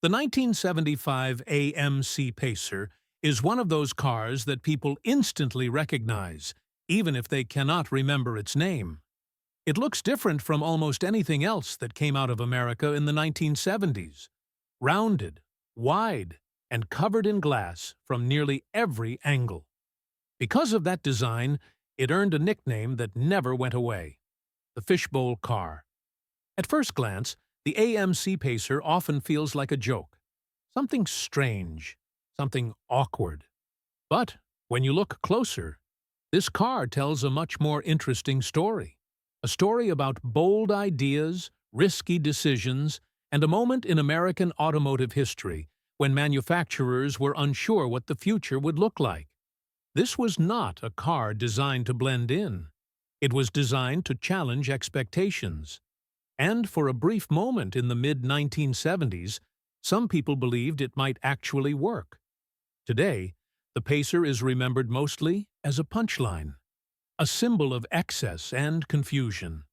The 1975 AMC Pacer is one of those cars that people instantly recognize, even if they cannot remember its name. It looks different from almost anything else that came out of America in the 1970s. Rounded, wide, and covered in glass from nearly every angle. Because of that design, it earned a nickname that never went away: the Fishbowl car. At first glance, the AMC Pacer often feels like a joke. Something strange, something awkward. But when you look closer, this car tells a much more interesting story. A story about bold ideas, risky decisions, and a moment in American automotive history when manufacturers were unsure what the future would look like. This was not a car designed to blend in. It was designed to challenge expectations. And for a brief moment in the mid-1970s, some people believed it might actually work. Today, the Pacer is remembered mostly as a punchline, a symbol of excess and confusion.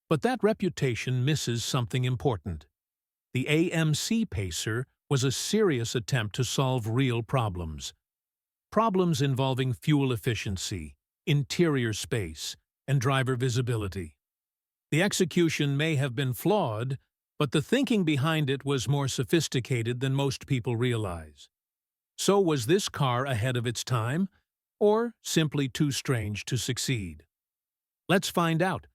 But that reputation misses something important. The AMC Pacer was a serious attempt to solve real problems. Problems involving fuel efficiency, interior space, and driver visibility. The execution may have been flawed, but the thinking behind it was more sophisticated than most people realize. So was this car ahead of its time, or simply too strange to succeed? Let's find out.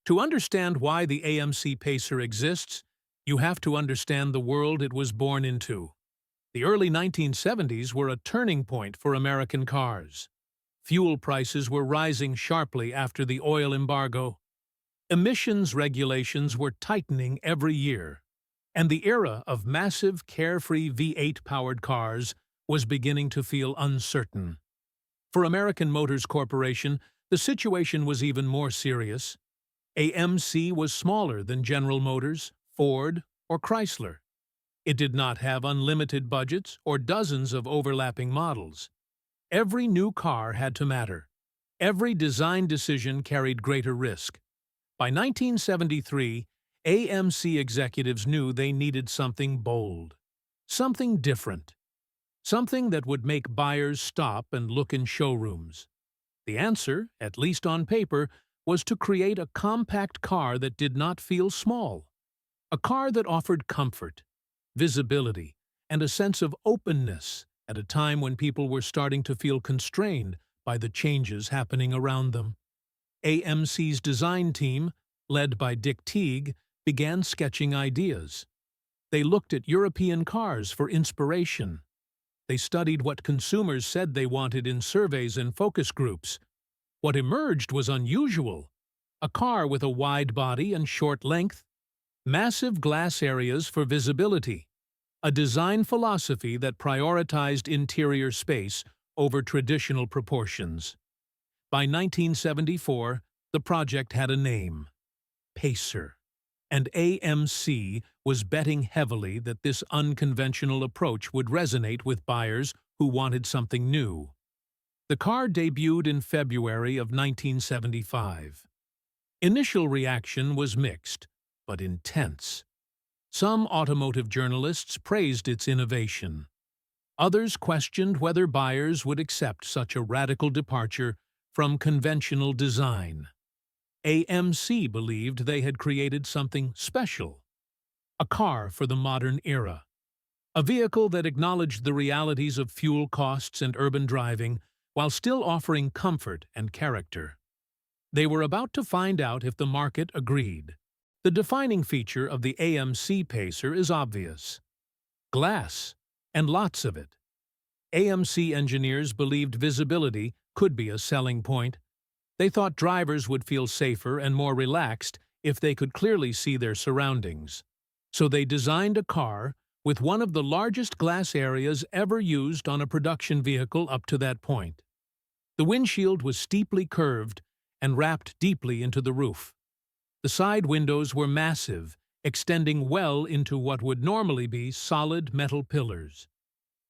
To understand why the AMC Pacer exists, you have to understand the world it was born into. The early 1970s were a turning point for American cars. Fuel prices were rising sharply after the oil embargo. Emissions regulations were tightening every year, and the era of massive, carefree V8-powered cars was beginning to feel uncertain. For American Motors Corporation, the situation was even more serious. AMC was smaller than General Motors, Ford, or Chrysler. It did not have unlimited budgets or dozens of overlapping models. Every new car had to matter. Every design decision carried greater risk. By 1973, AMC executives knew they needed something bold, something different, something that would make buyers stop and look in showrooms. The answer, at least on paper, was to create a compact car that did not feel small, a car that offered comfort, visibility, and a sense of openness at a time when people were starting to feel constrained by the changes happening around them. AMC's design team, led by Dick Teague, began sketching ideas. They looked at European cars for inspiration. They studied what consumers said they wanted in surveys and focus groups. What emerged was unusual: a car with a wide body and short length, massive glass areas for visibility, a design philosophy that prioritized interior space over traditional proportions. By 1974, the project had a name: Pacer, and AMC was betting heavily that this unconventional approach would resonate with buyers who wanted something new. The car debuted in February of 1975. Initial reaction was mixed, but intense. Some automotive journalists praised its innovation. Others questioned whether buyers would accept such a radical departure from conventional design. AMC believed they had created something special, a car for the modern era, a vehicle that acknowledged the realities of fuel costs and urban driving while still offering comfort and character. They were about to find out if the market agreed. The defining feature of the AMC Pacer is obvious: glass, and lots of it. AMC engineers believed visibility could be a selling point. They thought drivers would feel safer and more relaxed if they could clearly see their surroundings. So they designed a car with one of the largest glass areas ever used on a production vehicle up to that point. The windshield was steeply curved and wrapped deeply into the roof. The side windows were massive, extending well into what would normally be solid metal pillars.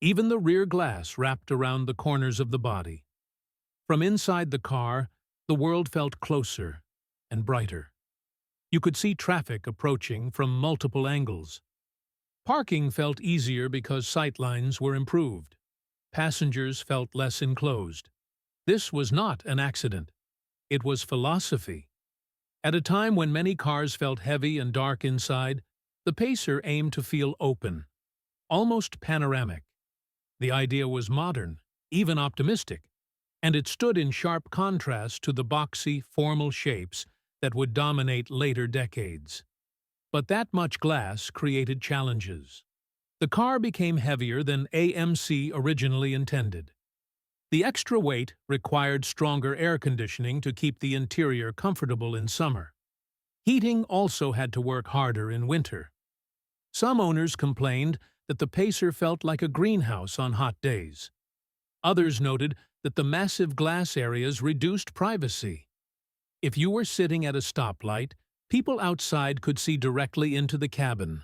Even the rear glass wrapped around the corners of the body. From inside the car, the world felt closer and brighter. You could see traffic approaching from multiple angles. Parking felt easier because sightlines were improved. Passengers felt less enclosed. This was not an accident. It was philosophy. At a time when many cars felt heavy and dark inside, the Pacer aimed to feel open, almost panoramic. The idea was modern, even optimistic, and it stood in sharp contrast to the boxy, formal shapes that would dominate later decades. But that much glass created challenges. The car became heavier than AMC originally intended. The extra weight required stronger air conditioning to keep the interior comfortable in summer. Heating also had to work harder in winter. Some owners complained that the Pacer felt like a greenhouse on hot days. Others noted that the massive glass areas reduced privacy. If you were sitting at a stoplight, people outside could see directly into the cabin.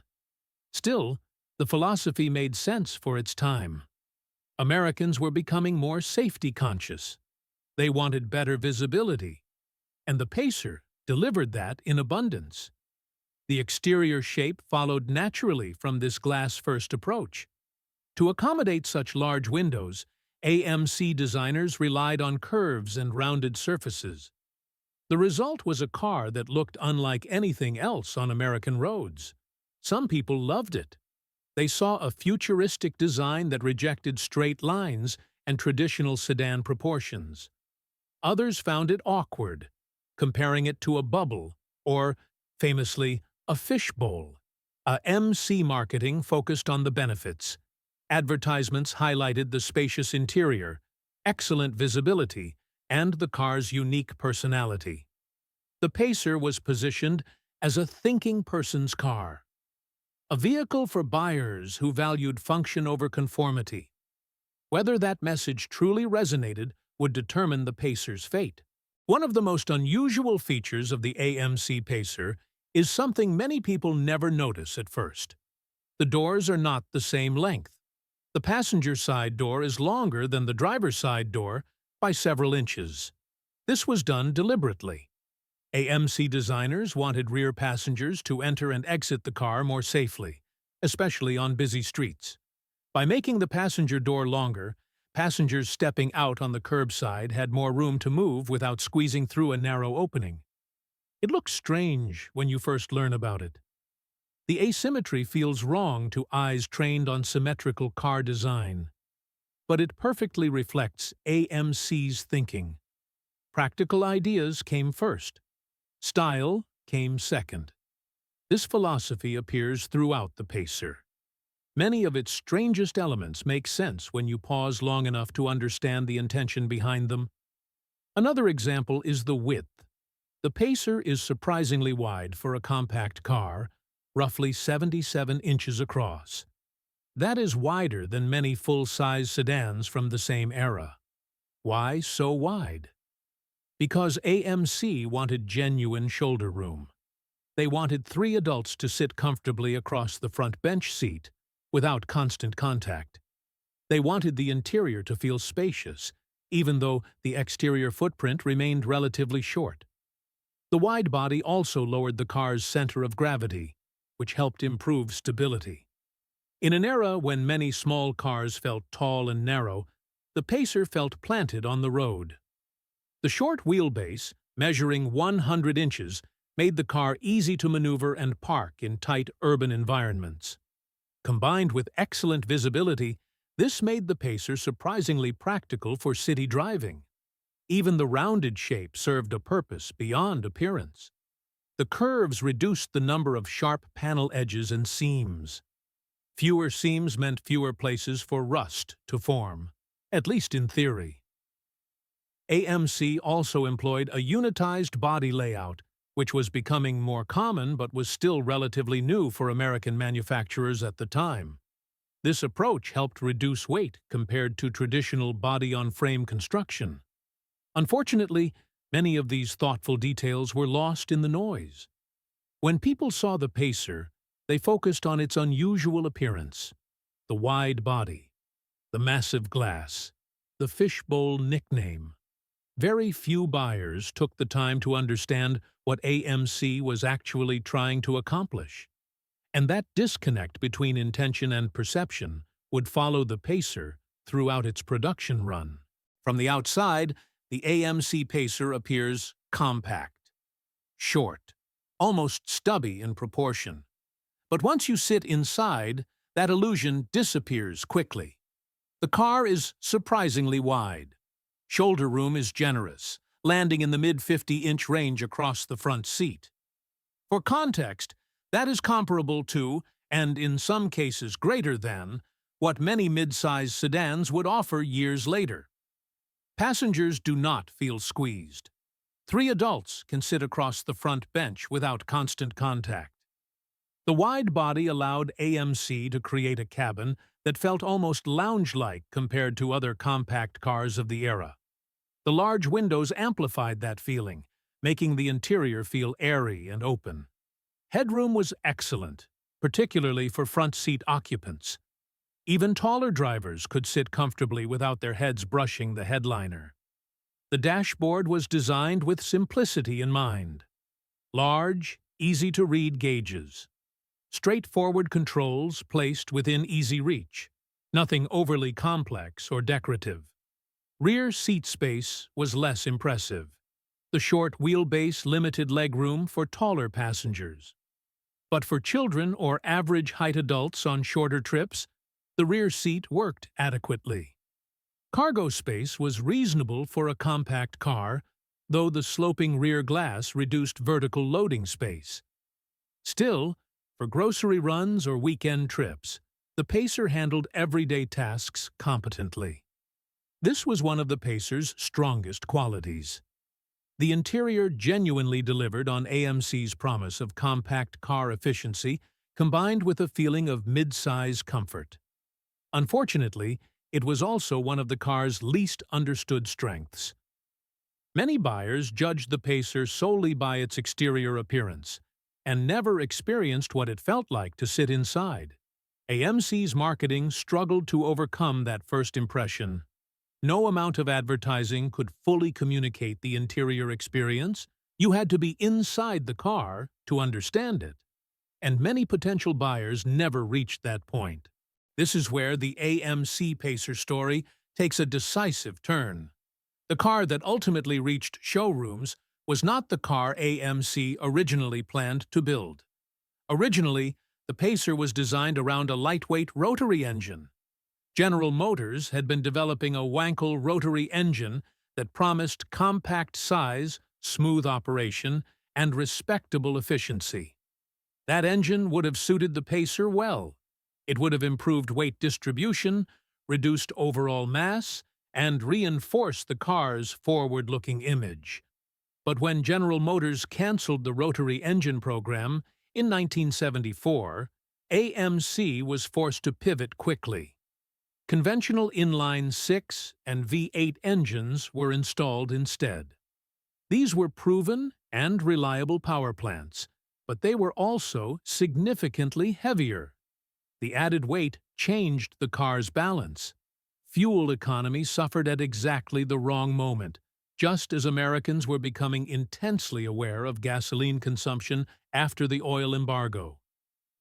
Still, the philosophy made sense for its time. Americans were becoming more safety conscious. They wanted better visibility, and the Pacer delivered that in abundance. The exterior shape followed naturally from this glass-first approach. To accommodate such large windows, AMC designers relied on curves and rounded surfaces. The result was a car that looked unlike anything else on American roads. Some people loved it. They saw a futuristic design that rejected straight lines and traditional sedan proportions. Others found it awkward, comparing it to a bubble or, famously, a fishbowl. AMC marketing focused on the benefits. Advertisements highlighted the spacious interior, excellent visibility, and the car's unique personality. The Pacer was positioned as a thinking person's car, a vehicle for buyers who valued function over conformity. Whether that message truly resonated would determine the Pacer's fate. One of the most unusual features of the AMC Pacer is something many people never notice at first. The doors are not the same length. The passenger side door is longer than the driver's side door by several inches. This was done deliberately. AMC designers wanted rear passengers to enter and exit the car more safely, especially on busy streets. By making the passenger door longer, passengers stepping out on the curbside had more room to move without squeezing through a narrow opening. It looks strange when you first learn about it. The asymmetry feels wrong to eyes trained on symmetrical car design. But it perfectly reflects AMC's thinking. Practical ideas came first. Style came second. This philosophy appears throughout the Pacer. Many of its strangest elements make sense when you pause long enough to understand the intention behind them. Another example is the width. The Pacer is surprisingly wide for a compact car, roughly 77 inches across. That is wider than many full-size sedans from the same era. Why so wide? Because AMC wanted genuine shoulder room. They wanted 3 adults to sit comfortably across the front bench seat without constant contact. They wanted the interior to feel spacious, even though the exterior footprint remained relatively short. The wide body also lowered the car's center of gravity, which helped improve stability. In an era when many small cars felt tall and narrow, the Pacer felt planted on the road. The short wheelbase, measuring 100 inches, made the car easy to maneuver and park in tight urban environments. Combined with excellent visibility, this made the Pacer surprisingly practical for city driving. Even the rounded shape served a purpose beyond appearance. The curves reduced the number of sharp panel edges and seams. Fewer seams meant fewer places for rust to form, at least in theory. AMC also employed a unitized body layout, which was becoming more common but was still relatively new for American manufacturers at the time. This approach helped reduce weight compared to traditional body-on-frame construction. Unfortunately, many of these thoughtful details were lost in the noise. When people saw the Pacer, they focused on its unusual appearance: the wide body, the massive glass, the Fishbowl nickname. Very few buyers took the time to understand what AMC was actually trying to accomplish. And that disconnect between intention and perception would follow the Pacer throughout its production run. From the outside, the AMC Pacer appears compact, short, almost stubby in proportion. But once you sit inside, that illusion disappears quickly. The car is surprisingly wide. Shoulder room is generous, landing in the mid-50-inch range across the front seat. For context, that is comparable to, and in some cases greater than, what many mid-size sedans would offer years later. Passengers do not feel squeezed. 3 adults can sit across the front bench without constant contact. The wide body allowed AMC to create a cabin that felt almost lounge-like compared to other compact cars of the era. The large windows amplified that feeling, making the interior feel airy and open. Headroom was excellent, particularly for front seat occupants. Even taller drivers could sit comfortably without their heads brushing the headliner. The dashboard was designed with simplicity in mind. Large, easy-to-read gauges. Straightforward controls placed within easy reach. Nothing overly complex or decorative. Rear seat space was less impressive. The short wheelbase limited legroom for taller passengers. But for children or average-height adults on shorter trips, the rear seat worked adequately. Cargo space was reasonable for a compact car, though the sloping rear glass reduced vertical loading space. Still, for grocery runs or weekend trips, the Pacer handled everyday tasks competently. This was one of the Pacer's strongest qualities. The interior genuinely delivered on AMC's promise of compact car efficiency, combined with a feeling of mid-size comfort. Unfortunately, it was also one of the car's least understood strengths. Many buyers judged the Pacer solely by its exterior appearance, and never experienced what it felt like to sit inside. AMC's marketing struggled to overcome that first impression. No amount of advertising could fully communicate the interior experience. You had to be inside the car to understand it. And many potential buyers never reached that point. This is where the AMC Pacer story takes a decisive turn. The car that ultimately reached showrooms was not the car AMC originally planned to build. Originally, the Pacer was designed around a lightweight rotary engine. General Motors had been developing a Wankel rotary engine that promised compact size, smooth operation, and respectable efficiency. That engine would have suited the Pacer well. It would have improved weight distribution, reduced overall mass, and reinforced the car's forward-looking image. But when General Motors canceled the rotary engine program in 1974, AMC was forced to pivot quickly. Conventional inline-6 and V8 engines were installed instead. These were proven and reliable power plants, but they were also significantly heavier. The added weight changed the car's balance. Fuel economy suffered at exactly the wrong moment, just as Americans were becoming intensely aware of gasoline consumption after the oil embargo.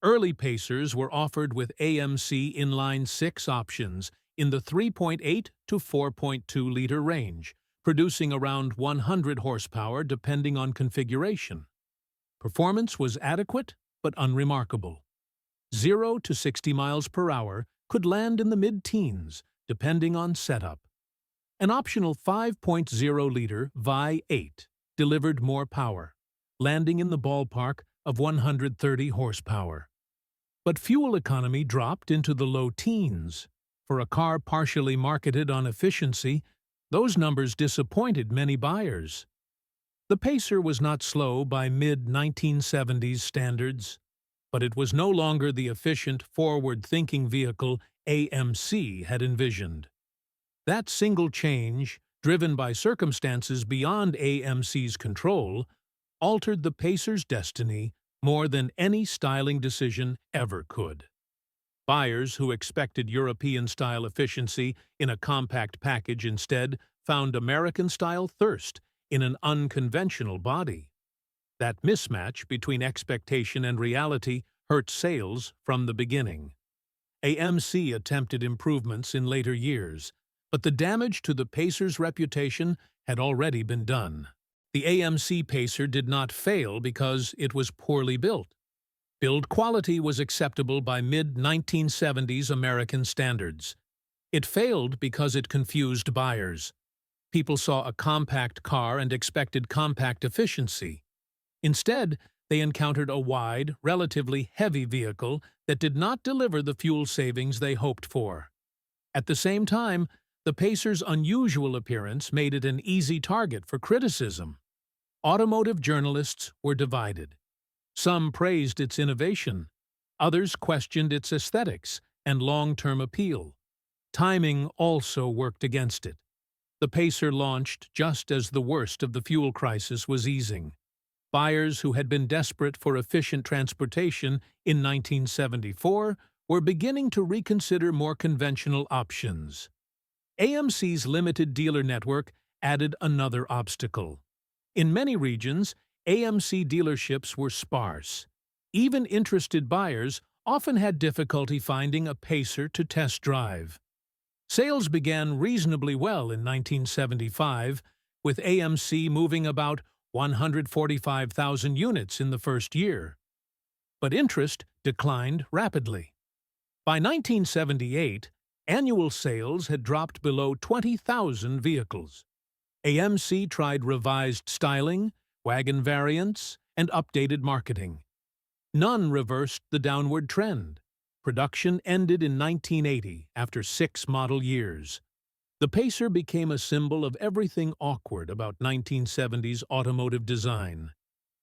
Early Pacers were offered with AMC inline-6 options in the 3.8 to 4.2-liter range, producing around 100 horsepower depending on configuration. Performance was adequate but unremarkable. 0 to 60 miles per hour could land in the mid-teens, depending on setup. An optional 5.0-liter V8 delivered more power, landing in the ballpark of 130 horsepower. But fuel economy dropped into the low teens. For a car partially marketed on efficiency, those numbers disappointed many buyers. The Pacer was not slow by mid-1970s standards, but it was no longer the efficient, forward-thinking vehicle AMC had envisioned. That single change, driven by circumstances beyond AMC's control, altered the Pacer's destiny more than any styling decision ever could. Buyers who expected European-style efficiency in a compact package instead found American-style thirst in an unconventional body. That mismatch between expectation and reality hurt sales from the beginning. AMC attempted improvements in later years, but the damage to the Pacer's reputation had already been done. The AMC Pacer did not fail because it was poorly built. Build quality was acceptable by mid-1970s American standards. It failed because it confused buyers. People saw a compact car and expected compact efficiency. Instead, they encountered a wide, relatively heavy vehicle that did not deliver the fuel savings they hoped for. At the same time, the Pacer's unusual appearance made it an easy target for criticism. Automotive journalists were divided. Some praised its innovation. Others questioned its aesthetics and long-term appeal. Timing also worked against it. The Pacer launched just as the worst of the fuel crisis was easing. Buyers who had been desperate for efficient transportation in 1974 were beginning to reconsider more conventional options. AMC's limited dealer network added another obstacle. In many regions, AMC dealerships were sparse. Even interested buyers often had difficulty finding a Pacer to test drive. Sales began reasonably well in 1975, with AMC moving about 145,000 units in the first year. But interest declined rapidly. By 1978, annual sales had dropped below 20,000 vehicles. AMC tried revised styling, wagon variants, and updated marketing. None reversed the downward trend. Production ended in 1980 after 6 model years. The Pacer became a symbol of everything awkward about 1970s automotive design,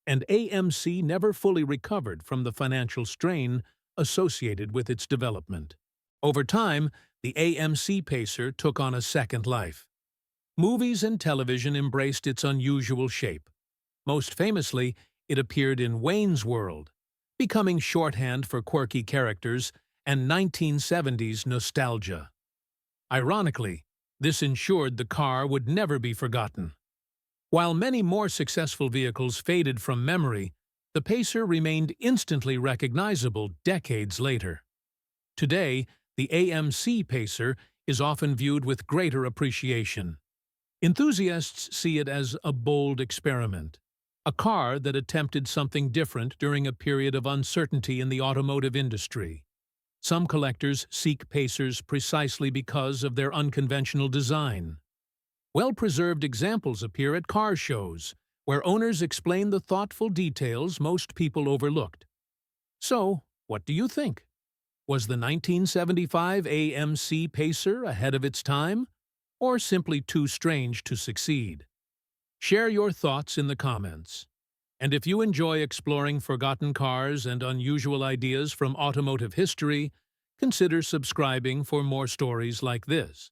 and AMC never fully recovered from the financial strain associated with its development. Over time, the AMC Pacer took on a second life. Movies and television embraced its unusual shape. Most famously, it appeared in Wayne's World, becoming shorthand for quirky characters and 1970s nostalgia. Ironically, this ensured the car would never be forgotten. While many more successful vehicles faded from memory, the Pacer remained instantly recognizable decades later. Today, the AMC Pacer is often viewed with greater appreciation. Enthusiasts see it as a bold experiment, a car that attempted something different during a period of uncertainty in the automotive industry. Some collectors seek Pacers precisely because of their unconventional design. Well-preserved examples appear at car shows, where owners explain the thoughtful details most people overlooked. So, what do you think? Was the 1975 AMC Pacer ahead of its time, or simply too strange to succeed? Share your thoughts in the comments. And if you enjoy exploring forgotten cars and unusual ideas from automotive history, consider subscribing for more stories like this.